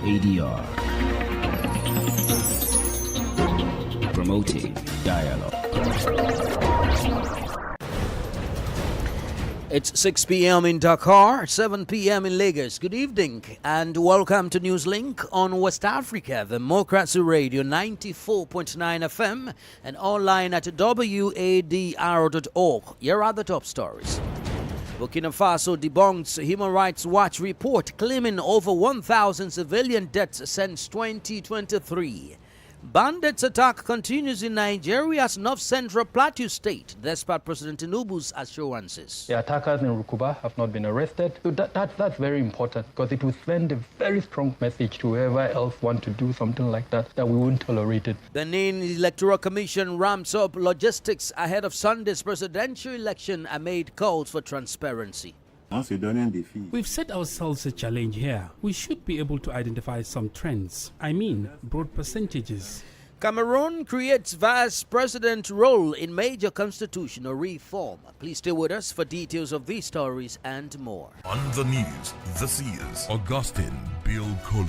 WADR, promoting dialogue. It's 6 p.m. in Dakar, 7 p.m. in Lagos. Good evening and welcome to Newslink on West Africa, Democracy Radio 94.9 FM and online at wadr.org. Here are the top stories. Burkina Faso debunks Human Rights Watch report claiming over 1,000 civilian deaths since 2023. Bandits attack continues in Nigeria's North Central Plateau State, despite President Tinubu's assurances. The attackers in Rukuba have not been arrested. So that's very important because it will send a very strong message to whoever else want to do something like that we won't tolerate it. The Benin Electoral Commission ramps up logistics ahead of Sunday's presidential election amid calls for transparency. We've set ourselves a challenge here. We should be able to identify some trends. I mean, broad percentages. Cameroon creates vice president role in major constitutional reform. Please stay with us for details of these stories and more. On the news, this is Augustine Bill Coley.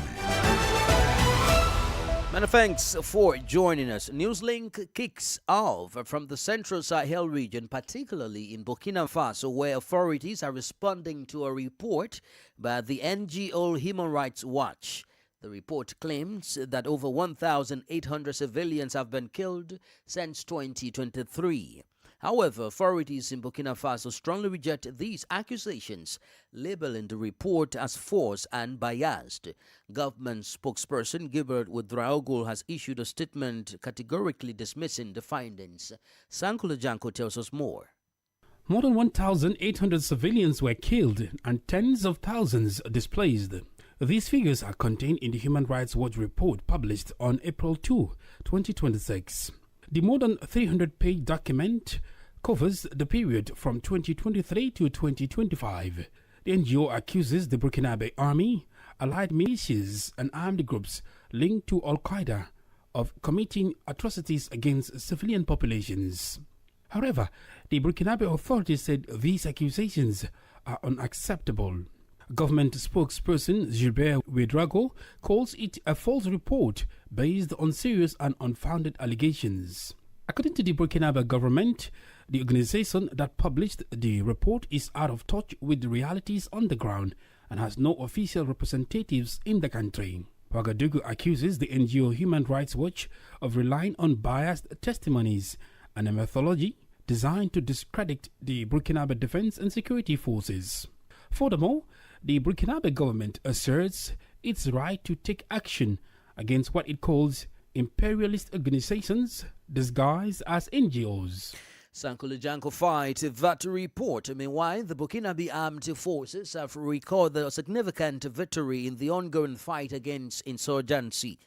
Many thanks for joining us. Newslink kicks off from the Central Sahel region, particularly in Burkina Faso, where authorities are responding to a report by the NGO Human Rights Watch. The report claims that over 1,800 civilians have been killed since 2023. However, authorities in Burkina Faso strongly reject these accusations, labeling the report as false and biased. Government spokesperson Gilbert Wadr has issued a statement categorically dismissing the findings. Sankula Janko tells us more. More than 1,800 civilians were killed and tens of thousands displaced. These figures are contained in the Human Rights Watch report published on April 2, 2026. The more than 300-page document covers the period from 2023 to 2025. The NGO accuses the Burkinabe army, allied militias, and armed groups linked to Al-Qaeda of committing atrocities against civilian populations. However, the Burkinabe authorities said these accusations are unacceptable. Government spokesperson Gilbert Wadr calls it a false report based on serious and unfounded allegations. According to the Burkinabe government, the organization that published the report is out of touch with the realities on the ground and has no official representatives in the country. Ouagadougou accuses the NGO Human Rights Watch of relying on biased testimonies and a methodology designed to discredit the Burkinabe Defense and Security Forces. Furthermore, the Burkinabe government asserts its right to take action against what it calls imperialist organizations disguised as NGOs. Sankula Janko fight that report. Meanwhile, the Burkinabe armed forces have recorded a significant victory in the ongoing fight against insurgency.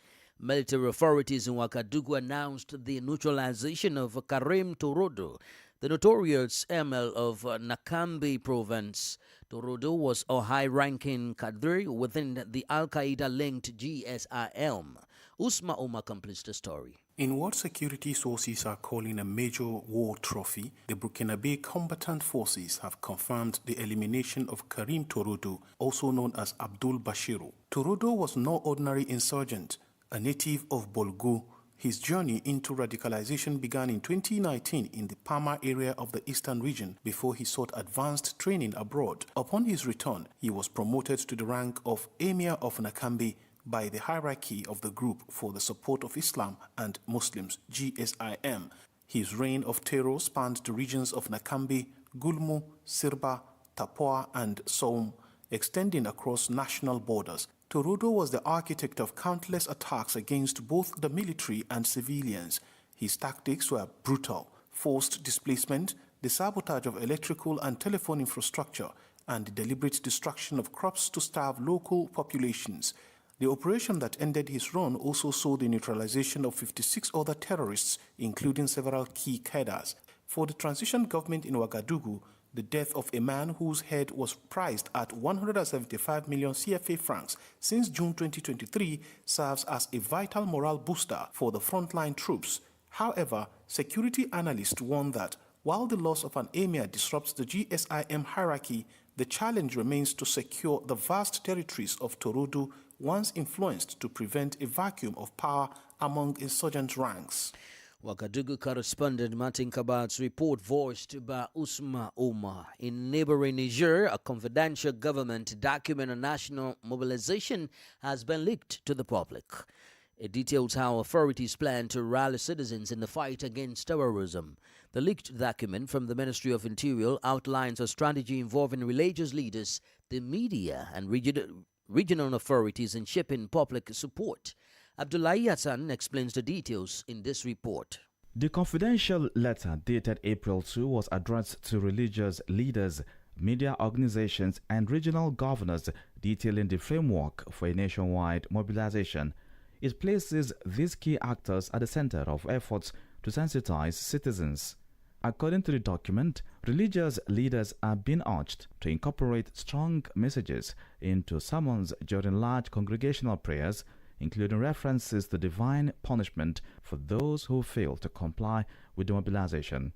Military authorities in Ouagadougou announced the neutralization of Karim Torodo, the notorious ML of Nakambi province. Torodo was a high-ranking cadre within the Al-Qaeda-linked GSIM. Usma Omar completes the story. In what security sources are calling a major war trophy, the Burkinabe combatant forces have confirmed the elimination of Karim Torodo, also known as Abdul Bashiru. Torodo was no ordinary insurgent, a native of Bolgo. His journey into radicalization began in 2019 in the Pama area of the eastern region before he sought advanced training abroad. Upon his return, he was promoted to the rank of Emir of Nakambi by the hierarchy of the Group for the Support of Islam and Muslims, GSIM. His reign of terror spanned the regions of Nakambi, Gulmu, Sirba, Tapoa, and Soum, extending across national borders. Torudo was the architect of countless attacks against both the military and civilians. His tactics were brutal: forced displacement, the sabotage of electrical and telephone infrastructure, and the deliberate destruction of crops to starve local populations. The operation that ended his run also saw the neutralization of 56 other terrorists, including several key cadres. For the transition government in Ouagadougou, the death of a man whose head was priced at 175 million CFA francs since June 2023 serves as a vital morale booster for the frontline troops. However, security analysts warn that while the loss of an emir disrupts the GSIM hierarchy, the challenge remains to secure the vast territories of Torudo once influenced to prevent a vacuum of power among insurgent ranks. Ouagadougou correspondent Martin Kabat's report voiced by Usma Omar. In neighboring Niger, a confidential government document on national mobilization has been leaked to the public. It details how authorities plan to rally citizens in the fight against terrorism. The leaked document from the Ministry of Interior outlines a strategy involving religious leaders, the media, and regional authorities in shaping public support. Abdullahi Hassan explains the details in this report. The confidential letter dated April 2 was addressed to religious leaders, media organizations, and regional governors, detailing the framework for a nationwide mobilization. It places these key actors at the center of efforts to sensitize citizens. According to the document, religious leaders are being urged to incorporate strong messages into sermons during large congregational prayers, including references to divine punishment for those who fail to comply with the mobilization.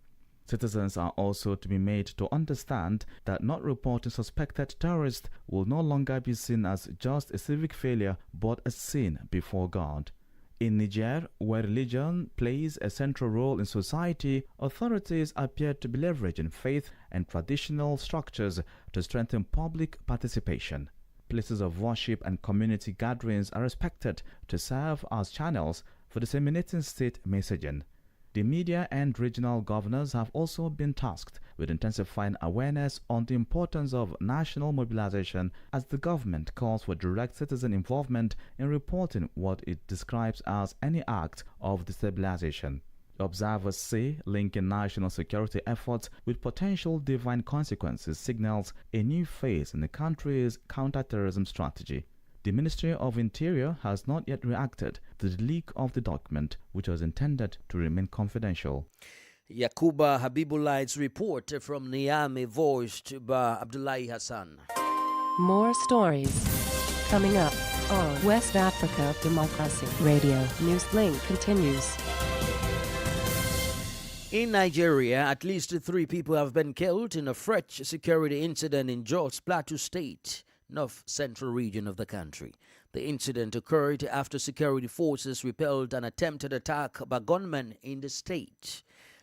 Citizens are also to be made to understand that not reporting suspected terrorists will no longer be seen as just a civic failure but a sin before God. In Niger, where religion plays a central role in society, authorities appear to be leveraging faith and traditional structures to strengthen public participation. Places of worship and community gatherings are expected to serve as channels for disseminating state messaging. The media and regional governors have also been tasked with intensifying awareness on the importance of national mobilization as the government calls for direct citizen involvement in reporting what it describes as any act of destabilization. Observers say linking national security efforts with potential divine consequences signals a new phase in the country's counter-terrorism strategy. The Ministry of Interior has not yet reacted to the leak of the document, which was intended to remain confidential. Yakuba Habibullah's report from Niamey, voiced by Abdullahi Hassan. More stories coming up on West Africa Democracy Radio. Newslink continues. In Nigeria, at least 3 people have been killed in a fresh security incident in Jos Plateau State, north central region of the country. The incident occurred after security forces repelled an attempted attack by gunmen in the state.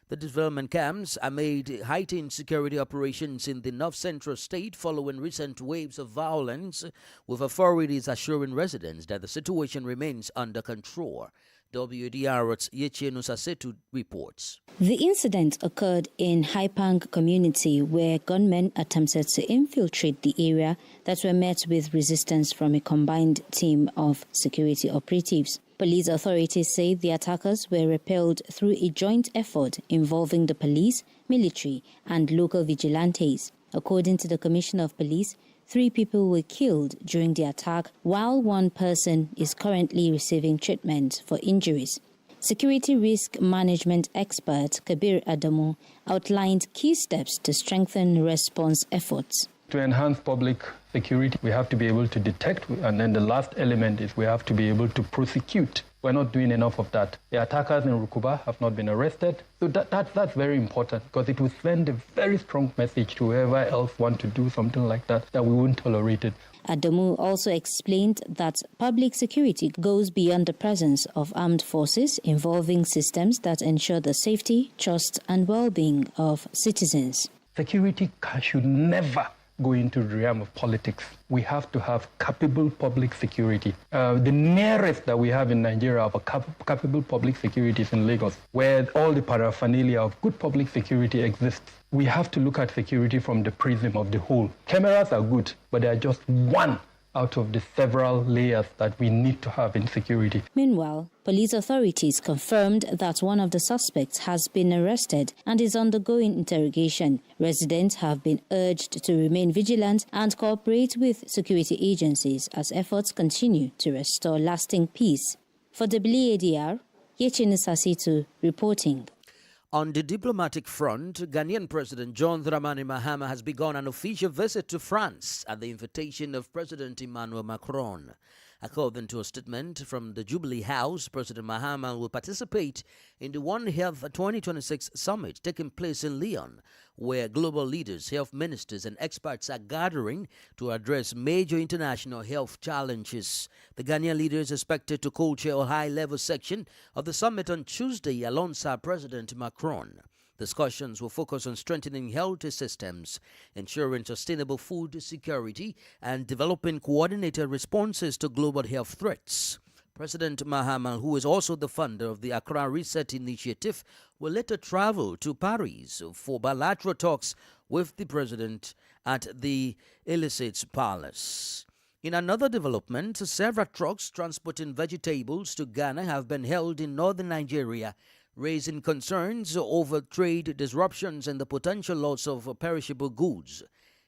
The development camps amid heightened security operations in the north central state following recent waves of violence, with authorities assuring residents that the situation remains under control. WDR's Yeche Nusasetu reports. The incident occurred in Haipang community where gunmen attempted to infiltrate the area that were met with resistance from a combined team of security operatives. Police authorities say the attackers were repelled through a joint effort involving the police, military, and local vigilantes. According to the Commissioner of Police, 3 people were killed during the attack, while 1 person is currently receiving treatment for injuries. Security risk management expert Kabir Adamu outlined key steps to strengthen response efforts. To enhance public security, we have to be able to detect, and then the last element is we have to be able to prosecute. We're not doing enough of that. The attackers in Rukuba have not been arrested. So that's very important because it will send a very strong message to whoever else wants to do something like that we won't tolerate it. Adamu also explained that public security goes beyond the presence of armed forces, involving systems that ensure the safety, trust, and well-being of citizens. Security should never go into the realm of politics. We have to have capable public security. The nearest that we have in Nigeria of a capable public security is in Lagos, where all the paraphernalia of good public security exists. We have to look at security from the prism of the whole. Cameras are good, but they are just one out of the several layers that we need to have in security. Meanwhile, police authorities confirmed that one of the suspects has been arrested and is undergoing interrogation. Residents have been urged to remain vigilant and cooperate with security agencies as efforts continue to restore lasting peace. For WADR, Yechin Sasitu reporting. On the diplomatic front, Ghanaian President John Dramani Mahama has begun an official visit to France at the invitation of President Emmanuel Macron. According to a statement from the Jubilee House, President Mahama will participate in the One Health 2026 summit taking place in Lyon, where global leaders, health ministers, and experts are gathering to address major international health challenges. The Ghanaian leader is expected to co-chair a high-level section of the summit on Tuesday alongside President Macron. Discussions will focus on strengthening health systems, ensuring sustainable food security, and developing coordinated responses to global health threats. President Mahama, who is also the founder of the Accra Reset Initiative, will later travel to Paris for bilateral talks with the president at the Élysée Palace. In another development, several trucks transporting vegetables to Ghana have been held in northern Nigeria, raising concerns over trade disruptions and the potential loss of perishable goods.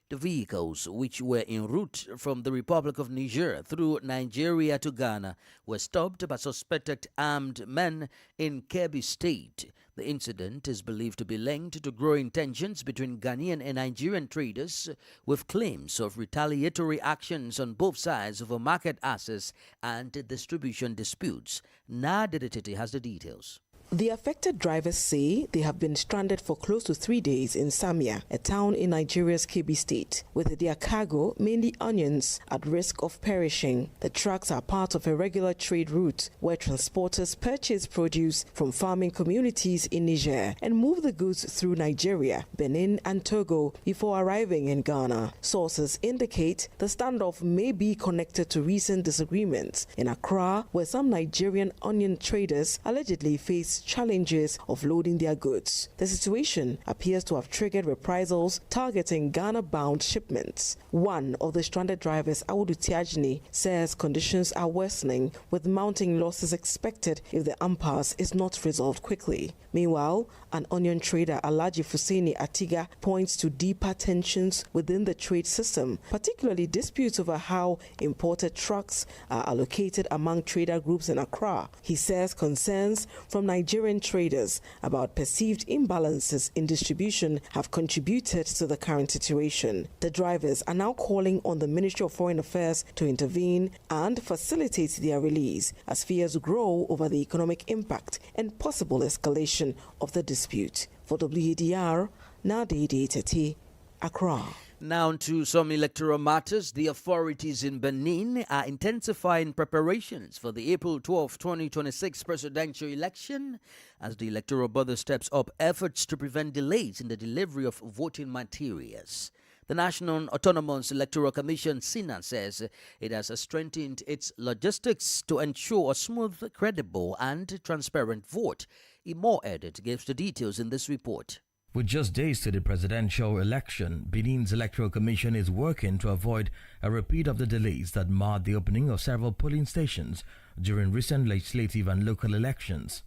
The vehicles, which were en route from the Republic of Niger through Nigeria to Ghana, were stopped by suspected armed men in Kebbi State. The incident is believed to be linked to growing tensions between Ghanaian and Nigerian traders, with claims of retaliatory actions on both sides over market access and distribution disputes. Nader Tete has the details. The affected drivers say they have been stranded for close to 3 days in Samia, a town in Nigeria's Kebbi State, with their cargo, mainly onions, at risk of perishing. The trucks are part of a regular trade route where transporters purchase produce from farming communities in Niger and move the goods through Nigeria, Benin, and Togo before arriving in Ghana. Sources indicate the standoff may be connected to recent disagreements in Accra, where some Nigerian onion traders allegedly face challenges of loading their goods. The situation appears to have triggered reprisals targeting Ghana-bound shipments. One of the stranded drivers, Awudu Tiajni, says conditions are worsening, with mounting losses expected if the impasse is not resolved quickly. Meanwhile, an onion trader, Alhaji Fuseni Atiga, points to deeper tensions within the trade system, particularly disputes over how imported trucks are allocated among trader groups in Accra. He says concerns from Nigerian traders about perceived imbalances in distribution have contributed to the current situation. The drivers are now calling on the Ministry of Foreign Affairs to intervene and facilitate their release as fears grow over the economic impact and possible escalation of the dispute. For WADR, Nadede Tete, Accra. Now to some electoral matters. The authorities in Benin are intensifying preparations for the April 12, 2026 presidential election as the electoral body steps up efforts to prevent delays in the delivery of voting materials. The National Autonomous Electoral Commission, SINA, says it has strengthened its logistics to ensure a smooth, credible, and transparent vote. Imo Edit gives the details in this report. With just days to the presidential election, Benin's Electoral Commission is working to avoid a repeat of the delays that marred the opening of several polling stations during recent legislative and local elections.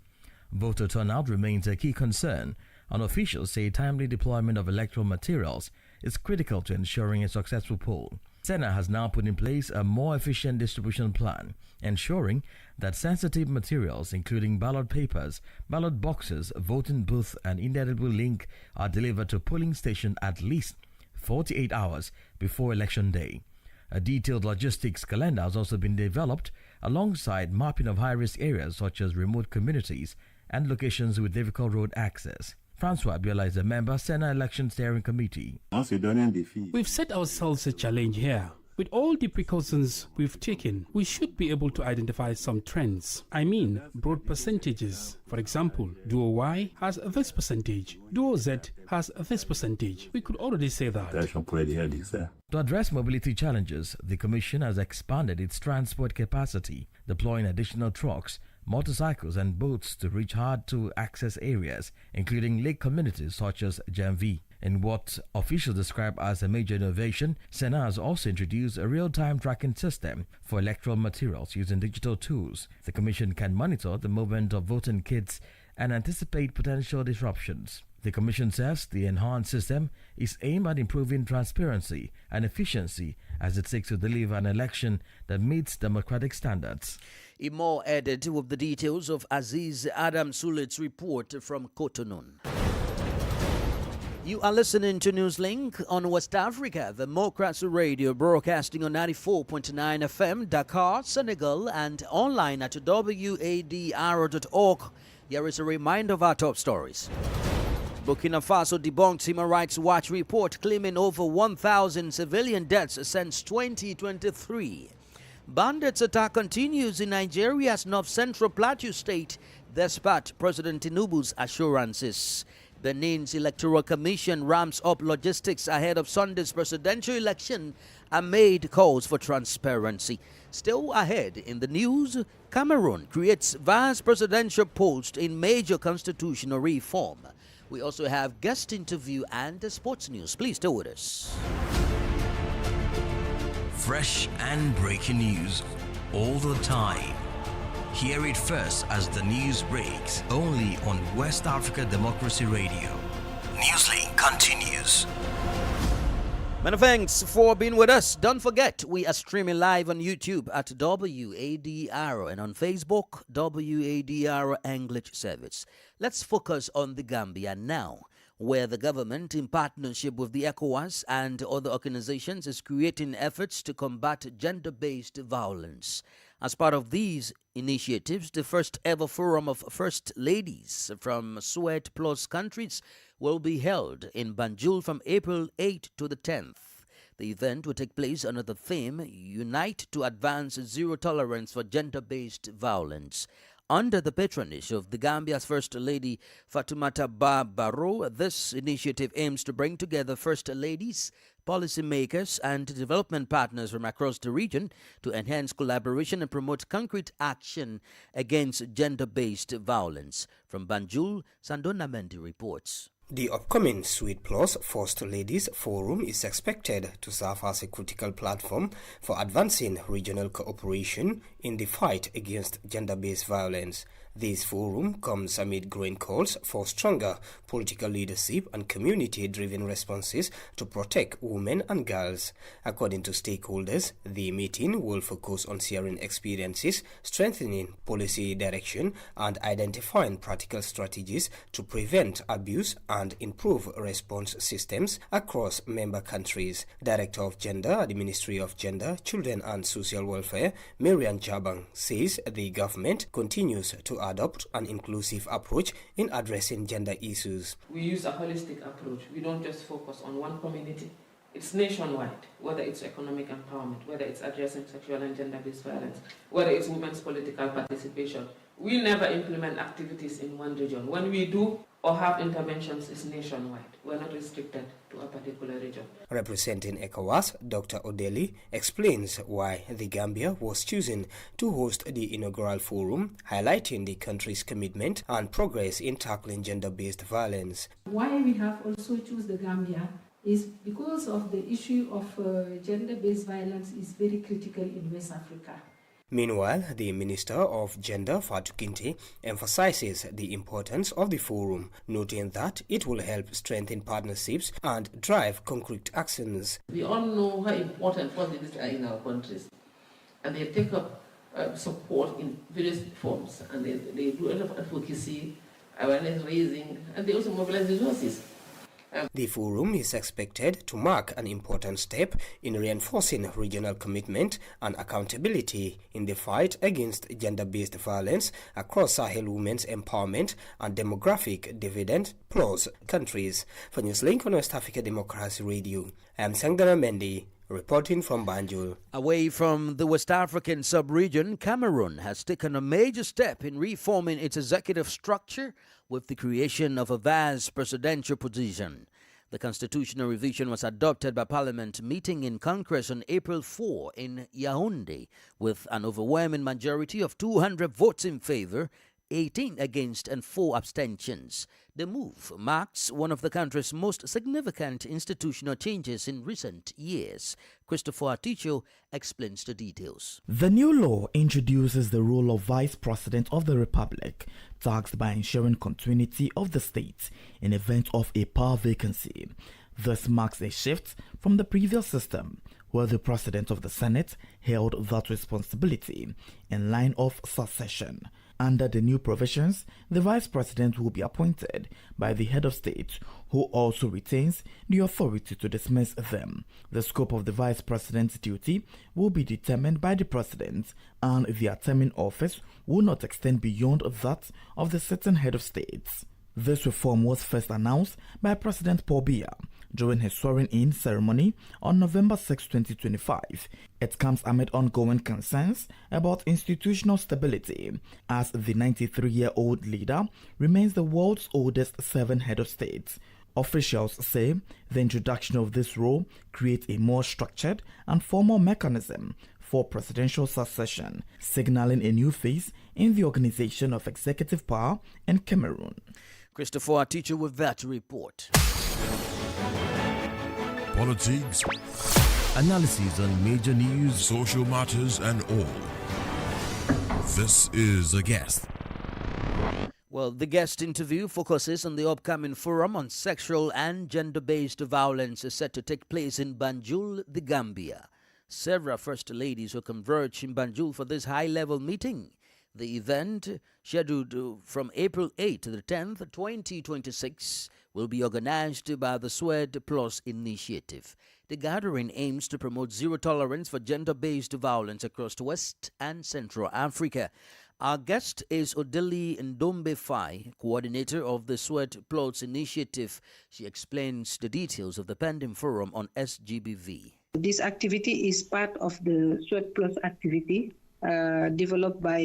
Voter turnout remains a key concern, and officials say timely deployment of electoral materials is critical to ensuring a successful poll. SENA has now put in place a more efficient distribution plan, ensuring that sensitive materials, including ballot papers, ballot boxes, voting booth, and indelible link, are delivered to polling station at least 48 hours before election day. A detailed logistics calendar has also been developed alongside mapping of high-risk areas such as remote communities and locations with difficult road access. Francois Biola is a member, Senate Election Steering Committee. We've set ourselves a challenge here. With all the precautions we've taken, we should be able to identify some trends. I mean, broad percentages. For example, Duo Y has this percentage, Duo Z has this percentage. We could already say that. To address mobility challenges, the Commission has expanded its transport capacity, deploying additional trucks, motorcycles and boats to reach hard-to-access areas, including lake communities such as Jamvi. In what officials describe as a major innovation, Sena has also introduced a real-time tracking system for electoral materials using digital tools. The Commission can monitor the movement of voting kits and anticipate potential disruptions. The Commission says the enhanced system is aimed at improving transparency and efficiency as it seeks to deliver an election that meets democratic standards. Imo added with the details of Aziz Adam Sulit's report from Cotonou. You are listening to Newslink on West Africa, Democracy Radio, broadcasting on 94.9 FM, Dakar, Senegal, and online at wadr.org. Here is a reminder of our top stories. Burkina Faso debunks Human Rights Watch report claiming over 1,000 civilian deaths since 2023. Bandits attack continues in Nigeria's north-central Plateau state, despite President Tinubu's assurances. Benin's Electoral Commission ramps up logistics ahead of Sunday's presidential election amid calls for transparency. Still ahead in the news, Cameroon creates vice presidential post in major constitutional reform. We also have guest interview and the sports news. Please stay with us. Fresh and breaking news all the time. Hear it first as the news breaks, only on West Africa Democracy Radio. Newslink continues. Many thanks for being with us. Don't forget, we are streaming live on YouTube at WADR and on Facebook, WADR English Service. Let's focus on the Gambia now, where the government, in partnership with the ECOWAS and other organizations, is creating efforts to combat gender-based violence. As part of these initiatives, the first ever forum of First Ladies from Sweat Plus countries will be held in Banjul from April 8 to the 10th. The event will take place under the theme, Unite to Advance Zero Tolerance for Gender-Based Violence. Under the patronage of the Gambia's First Lady, Fatoumata Bah Barrow, this initiative aims to bring together First Ladies, policymakers, and development partners from across the region to enhance collaboration and promote concrete action against gender-based violence. From Banjul, Sandona Mendy reports. The upcoming Sweet Plus First Ladies Forum is expected to serve as a critical platform for advancing regional cooperation in the fight against gender-based violence. This forum comes amid growing calls for stronger political leadership and community-driven responses to protect women and girls. According to stakeholders, the meeting will focus on sharing experiences, strengthening policy direction, and identifying practical strategies to prevent abuse and improve response systems across member countries. Director of Gender at the Ministry of Gender, Children and Social Welfare, Marian Jabang, says the government continues to adopt an inclusive approach in addressing gender issues. We use a holistic approach. We don't just focus on one community. It's nationwide, whether it's economic empowerment, whether it's addressing sexual and gender-based violence, whether it's women's political participation. We never implement activities in one region. When we do or have interventions, it's nationwide. We're not restricted to a particular region. Representing ECOWAS, Dr. Odeli explains why the Gambia was chosen to host the inaugural forum, highlighting the country's commitment and progress in tackling gender-based violence. Why we have also chosen the Gambia is because of the issue of gender-based violence is very critical in West Africa. Meanwhile, the Minister of Gender, Fatou Kinte, emphasizes the importance of the forum, noting that it will help strengthen partnerships and drive concrete actions. We all know how important politics are in our countries, and they take up support in various forms, and they do a lot of advocacy, awareness raising, and they also mobilize resources. The forum is expected to mark an important step in reinforcing regional commitment and accountability in the fight against gender-based violence across Sahel women's empowerment and demographic dividend plus countries. For Newslink on West Africa Democracy Radio, I am Sangdana Mendy, reporting from Banjul. Away from the West African sub-region, Cameroon has taken a major step in reforming its executive structure with the creation of a vice presidential position. The constitutional revision was adopted by Parliament meeting in Congress on April 4 in Yaoundé with an overwhelming majority of 200 votes in favor, 18 against and 4 abstentions. The move marks one of the country's most significant institutional changes in recent years. Christopher Aticho explains the details. The new law introduces the role of Vice President of the Republic, tasked by ensuring continuity of the state in event of a power vacancy. This marks a shift from the previous system, where the President of the Senate held that responsibility in line of succession. Under the new provisions, the Vice President will be appointed by the head of state, who also retains the authority to dismiss them. The scope of the Vice President's duty will be determined by the President, and their term in office will not extend beyond that of the sitting head of state. This reform was first announced by President Paul Biya during his swearing-in ceremony on November 6, 2025. It comes amid ongoing concerns about institutional stability, as the 93-year-old leader remains the world's oldest serving head of state. Officials say the introduction of this role creates a more structured and formal mechanism for presidential succession, signaling a new phase in the organization of executive power in Cameroon. Christopher Aticho with that report. Politics, Analysis on major news, social matters, and all. This is The Guest. Well, the guest interview focuses on the upcoming forum on sexual and gender-based violence set to take place in Banjul, the Gambia. Several First Ladies will converge in Banjul for this high-level meeting. The event, scheduled from April 8 to the 10th, 2026, will be organized by the SWED Plus initiative. The gathering aims to promote zero tolerance for gender-based violence across West and Central Africa. Our guest is Odili Ndombe Fai, coordinator of the SWED Plus initiative. She explains the details of the pending forum on SGBV. This activity is part of the SWED Plus activity developed by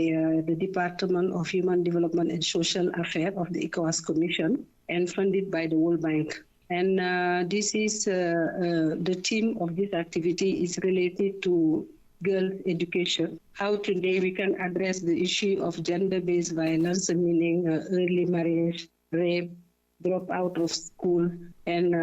the Department of Human Development and Social Affairs of the ECOWAS Commission and funded by the World Bank. And this is the theme of this activity is related to girls' education. How today we can address the issue of gender-based violence, meaning early marriage, rape, drop out of school, and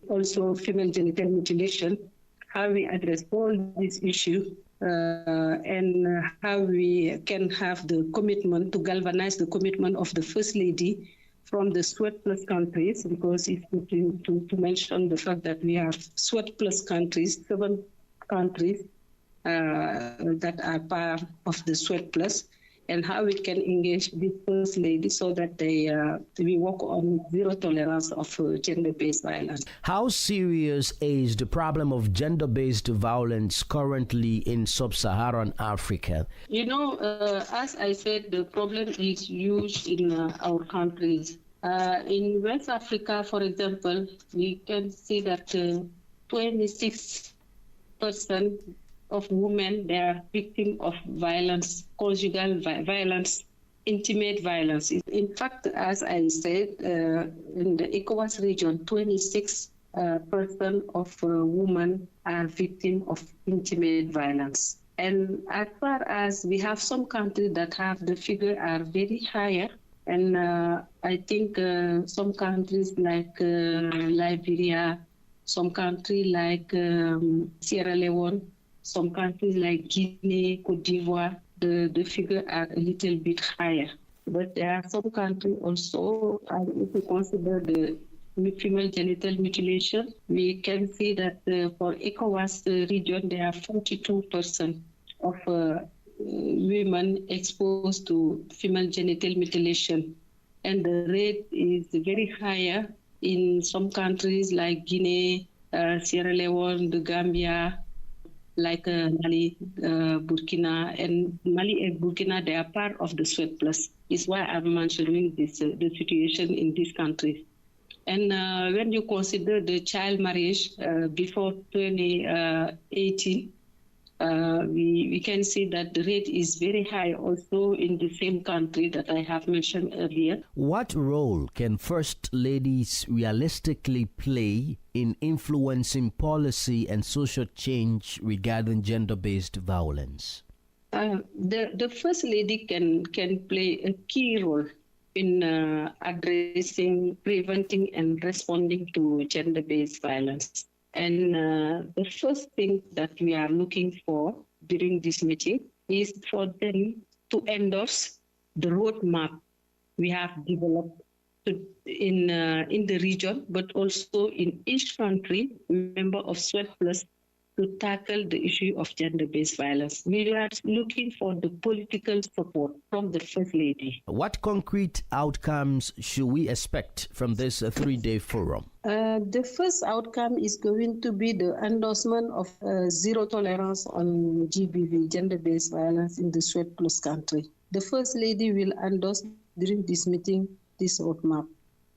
also female genital mutilation. How we address all these issues and how we can have the commitment to galvanize the commitment of the First Lady from the SWED Plus countries, because it's to mention the fact that we have SWED Plus countries, 7 countries that are part of the SWED Plus, and how we can engage this First Lady so that we work on zero tolerance of gender-based violence. How serious is the problem of gender-based violence currently in sub-Saharan Africa? You know, as I said, the problem is huge in our countries. In West Africa, for example, we can see that 26% of women, they are victims of violence, conjugal violence, intimate violence. In fact, as I said, in the ECOWAS region, 26% of women are victims of intimate violence. And as far as we have some countries that have the figure are very higher, and I think some countries like Liberia, some countries like Sierra Leone, some countries like Guinea, Cote d'Ivoire, the figure are a little bit higher. But there are some countries also, if we consider the female genital mutilation, we can see that for ECOWAS region, there are 42% of women exposed to female genital mutilation. And the rate is very higher in some countries like Guinea, Sierra Leone, the Gambia, like Mali, Burkina, and Mali and Burkina, they are part of the SWED Plus. Is why I'm mentioning this, the situation in these countries. And when you consider the child marriage before 2018, we can see that the rate is very high also in the same country that I have mentioned earlier. What role can First Ladies realistically play in influencing policy and social change regarding gender-based violence? The First Lady can play a key role in addressing, preventing, and responding to gender-based violence. And the first thing that we are looking for during this meeting is for them to endorse the roadmap we have developed in the region, but also in each country, member of SWET Plus, to tackle the issue of gender-based violence. We are looking for the political support from the First Lady. What concrete outcomes should we expect from this 3-day forum? The first outcome is going to be the endorsement of zero tolerance on GBV, gender-based violence, in the SWET Plus country. The First Lady will endorse during this meeting this roadmap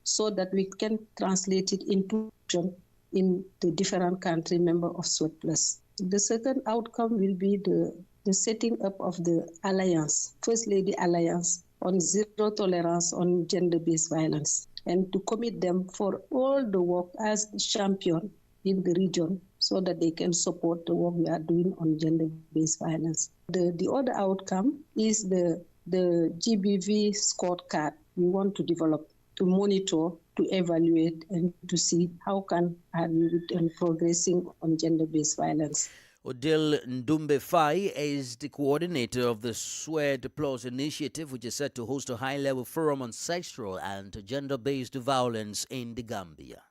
so that we can translate it into action in the different country member of SWET Plus. The second outcome will be the setting up of the alliance, First Lady Alliance on zero tolerance on gender-based violence, and to commit them for all the work as champion in the region so that they can support the work we are doing on gender-based violence. The other outcome is the GBV scorecard we want to develop to monitor, to evaluate, and to see how can we progressing on gender-based violence. Odile Ndumbe-Fai is the coordinator of the SWED Plus initiative, which is set to host a high-level forum on sexual and gender-based violence in the Gambia.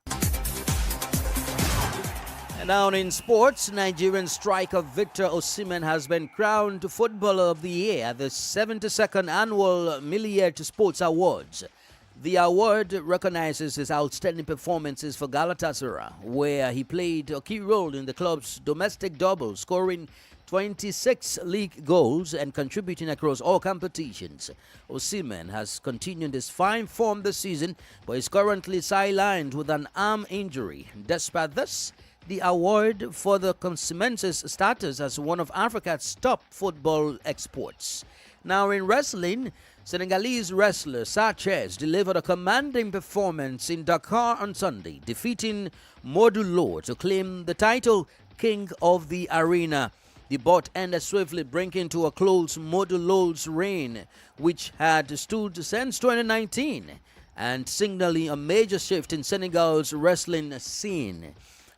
And now in sports, Nigerian striker Victor Osimhen has been crowned Footballer of the Year at the 72nd Annual Milliard Sports Awards. The award recognizes his outstanding performances for Galatasaray, where he played a key role in the club's domestic double, scoring 26 league goals and contributing across all competitions. Osimhen has continued his fine form this season, but is currently sidelined with an arm injury. Despite this, the award for the cements status as one of Africa's top football exports. Now in wrestling, Senegalese wrestler Sanchez delivered a commanding performance in Dakar on Sunday, defeating Modou Lo to claim the title King of the Arena. The bout ended swiftly, bringing to a close Modou Lo's reign, which had stood since 2019, and signaling a major shift in Senegal's wrestling scene.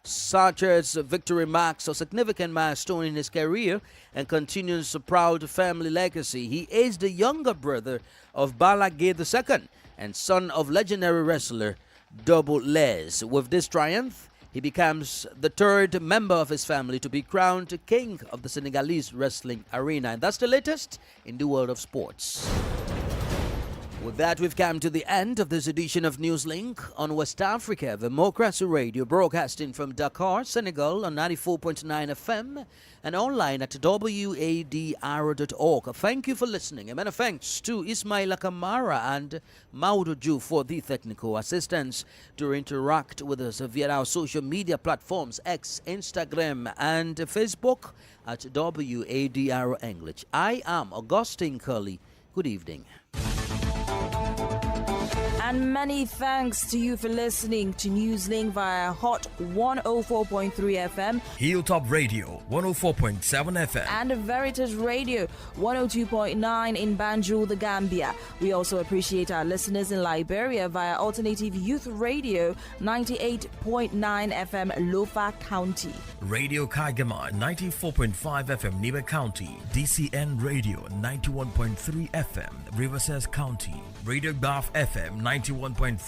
Sanchez's victory marks a significant milestone in his career and continues a proud family legacy. He is the younger brother of Balla Gaye II and son of legendary wrestler Double Les. With this triumph, he becomes the third member of his family to be crowned king of the Senegalese wrestling arena. And that's the latest in the world of sports. With that, we've come to the end of this edition of Newslink on West Africa Democracy Radio, broadcasting from Dakar, Senegal on 94.9 FM and online at wadr.org. Thank you for listening. And many thanks to Ismaila Kamara and Maudo Ju for the technical assistance. To interact with us via our social media platforms, X, Instagram, and Facebook at WADR English. I am Augustine Curley. Good evening. And many thanks to you for listening to Newslink via Hot 104.3 FM, Hilltop Radio 104.7 FM, and Veritas Radio 102.9 in Banjul, the Gambia. We also appreciate our listeners in Liberia via Alternative Youth Radio 98.9 FM, Lofa County, Radio Kaigama 94.5 FM, Nibe County, DCN Radio 91.3 FM, Riverside County, Radio Bath FM 91.3